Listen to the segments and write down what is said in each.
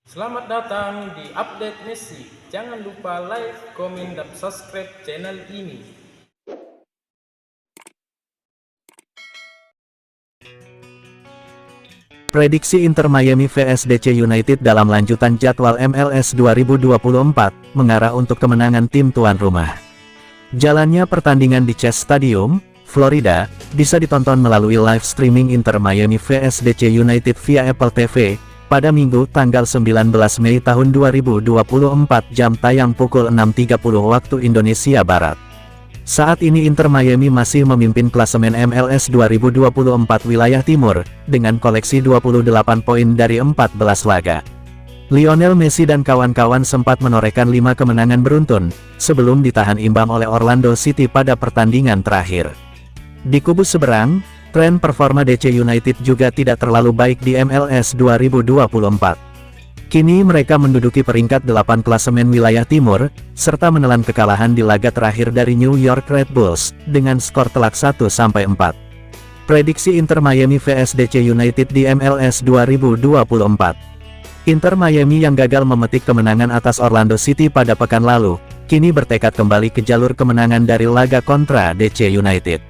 Selamat datang di Update Messi. Jangan lupa like, komen, dan subscribe channel ini. Prediksi Inter Miami vs DC United dalam lanjutan jadwal MLS 2024, mengarah untuk kemenangan tim tuan rumah. Jalannya pertandingan di Chase Stadium, Florida, bisa ditonton melalui live streaming Inter Miami vs DC United via Apple TV, pada Minggu tanggal 19 Mei tahun 2024 jam tayang pukul 6.30 waktu Indonesia Barat. Saat ini Inter Miami masih memimpin klasemen MLS 2024 wilayah timur, dengan koleksi 28 poin dari 14 laga. Lionel Messi dan kawan-kawan sempat menorehkan 5 kemenangan beruntun, sebelum ditahan imbang oleh Orlando City pada pertandingan terakhir. Di kubu seberang, tren performa DC United juga tidak terlalu baik di MLS 2024. Kini mereka menduduki peringkat 8 klasemen wilayah timur, serta menelan kekalahan di laga terakhir dari New York Red Bulls, dengan skor telak 1-4. Prediksi Inter Miami vs DC United di MLS 2024. Inter Miami yang gagal memetik kemenangan atas Orlando City pada pekan lalu, kini bertekad kembali ke jalur kemenangan dari laga kontra DC United.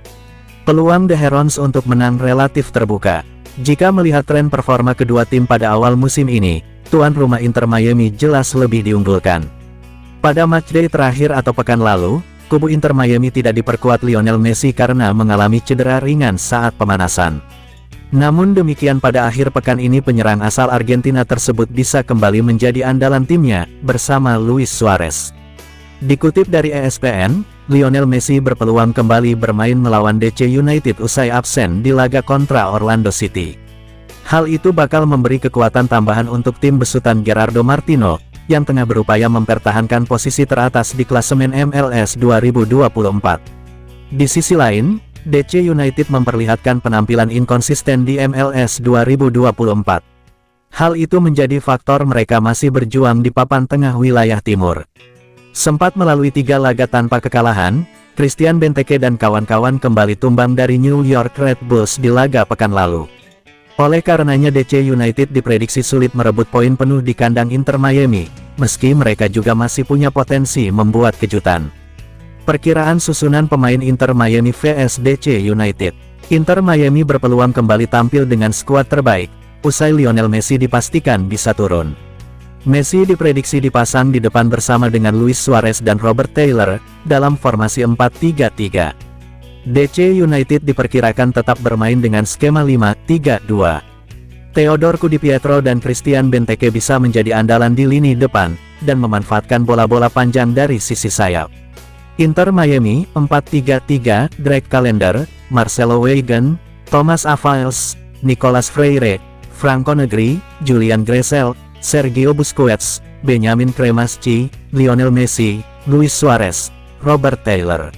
Peluang The Herons untuk menang relatif terbuka. Jika melihat tren performa kedua tim pada awal musim ini, tuan rumah Inter Miami jelas lebih diunggulkan. Pada matchday terakhir atau pekan lalu, kubu Inter Miami tidak diperkuat Lionel Messi karena mengalami cedera ringan saat pemanasan. Namun demikian pada akhir pekan ini penyerang asal Argentina tersebut bisa kembali menjadi andalan timnya, bersama Luis Suarez. Dikutip dari ESPN, Lionel Messi berpeluang kembali bermain melawan DC United usai absen di laga kontra Orlando City. Hal itu bakal memberi kekuatan tambahan untuk tim besutan Gerardo Martino, yang tengah berupaya mempertahankan posisi teratas di klasemen MLS 2024. Di sisi lain, DC United memperlihatkan penampilan inkonsisten di MLS 2024. Hal itu menjadi faktor mereka masih berjuang di papan tengah wilayah timur. Sempat melalui 3 laga tanpa kekalahan, Christian Benteke dan kawan-kawan kembali tumbang dari New York Red Bulls di laga pekan lalu. Oleh karenanya DC United diprediksi sulit merebut poin penuh di kandang Inter Miami, meski mereka juga masih punya potensi membuat kejutan. Perkiraan susunan pemain Inter Miami vs DC United. Inter Miami berpeluang kembali tampil dengan skuad terbaik, usai Lionel Messi dipastikan bisa turun. Messi diprediksi dipasang di depan bersama dengan Luis Suarez dan Robert Taylor, dalam formasi 4-3-3. DC United diperkirakan tetap bermain dengan skema 5-3-2. Theodore Kudipietro dan Christian Benteke bisa menjadi andalan di lini depan, dan memanfaatkan bola-bola panjang dari sisi sayap. Inter Miami, 4-3-3, Greg Callender, Marcelo Weigl, Thomas Avalos, Nicolas Freire, Franco Negri, Julian Gressel, Sergio Busquets, Benjamin Cremaschi, Lionel Messi, Luis Suarez, Robert Taylor.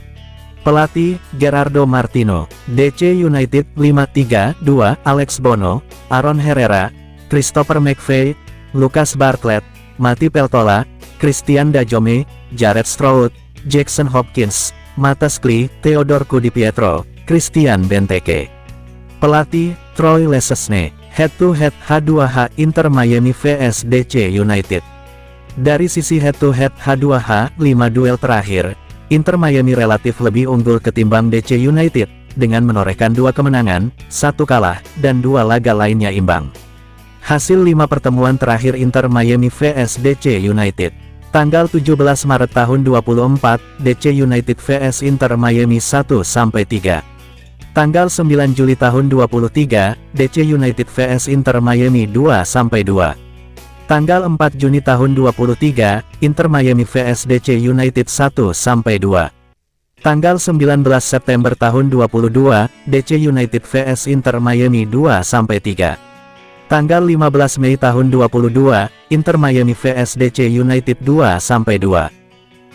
Pelatih, Gerardo Martino. DC United, 5-3-2, Alex Bono, Aaron Herrera, Christopher McVey, Lucas Bartlett, Mati Peltola, Christian Dajome, Jared Stroud, Jackson Hopkins, Matas Kli, Theodore Kudipietro, Christian Benteke. Pelatih, Troy Lesesne. Head-to-head H2H Inter Miami vs DC United. Dari sisi head-to-head H2H, 5 duel terakhir, Inter Miami relatif lebih unggul ketimbang DC United, dengan menorehkan 2 kemenangan, 1 kalah, dan 2 laga lainnya imbang. Hasil 5 pertemuan terakhir Inter Miami vs DC United. Tanggal 17 Maret tahun 24, DC United vs Inter Miami 1-3. Tanggal 9 Juli tahun 23, DC United vs Inter Miami 2-2. Tanggal 4 Juni tahun 23, Inter Miami vs DC United 1-2. Tanggal 19 September tahun 22, DC United vs Inter Miami 2-3. Tanggal 15 Mei tahun 22, Inter Miami vs DC United 2-2.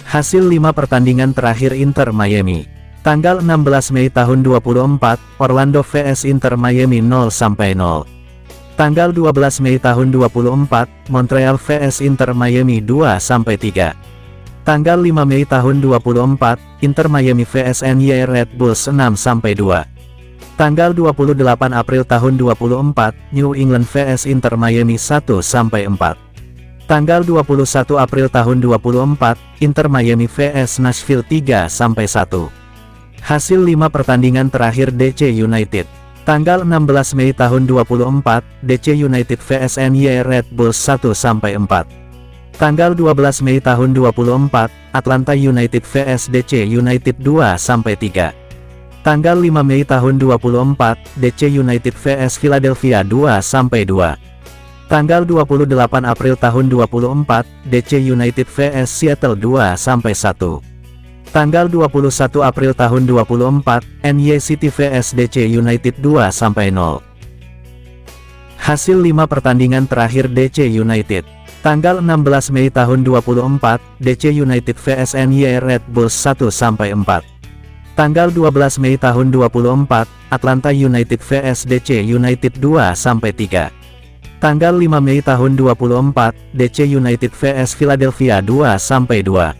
Hasil 5 pertandingan terakhir Inter Miami. Tanggal 16 Mei tahun 24, Orlando vs Inter Miami 0-0. Tanggal 12 Mei tahun 24, Montreal vs Inter Miami 2-3. Tanggal 5 Mei tahun 24, Inter Miami vs NY Red Bulls 6-2. Tanggal 28 April tahun 24, New England vs Inter Miami 1-4. Tanggal 21 April tahun 24, Inter Miami vs Nashville 3-1. Hasil 5 pertandingan terakhir DC United. Tanggal 16 Mei tahun 24, DC United vs NY Red Bulls 1-4. Tanggal 12 Mei tahun 24, Atlanta United vs DC United 2-3. Tanggal 5 Mei tahun 24, DC United vs Philadelphia 2-2. Tanggal 28 April tahun 24, DC United vs Seattle 2-1. Tanggal 21 April tahun 24, NY City vs DC United 2-0. Hasil 5 pertandingan terakhir DC United. Tanggal 16 Mei tahun 24, DC United vs NY Red Bulls 1-4. Tanggal 12 Mei tahun 24, Atlanta United vs DC United 2-3. Tanggal 5 Mei tahun 24, DC United vs Philadelphia 2-2.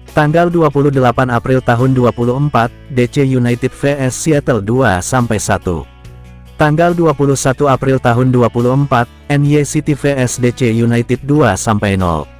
Tanggal 28 April tahun 24, DC United vs Seattle 2-1. Tanggal 21 April tahun 24, NY City vs DC United 2-0.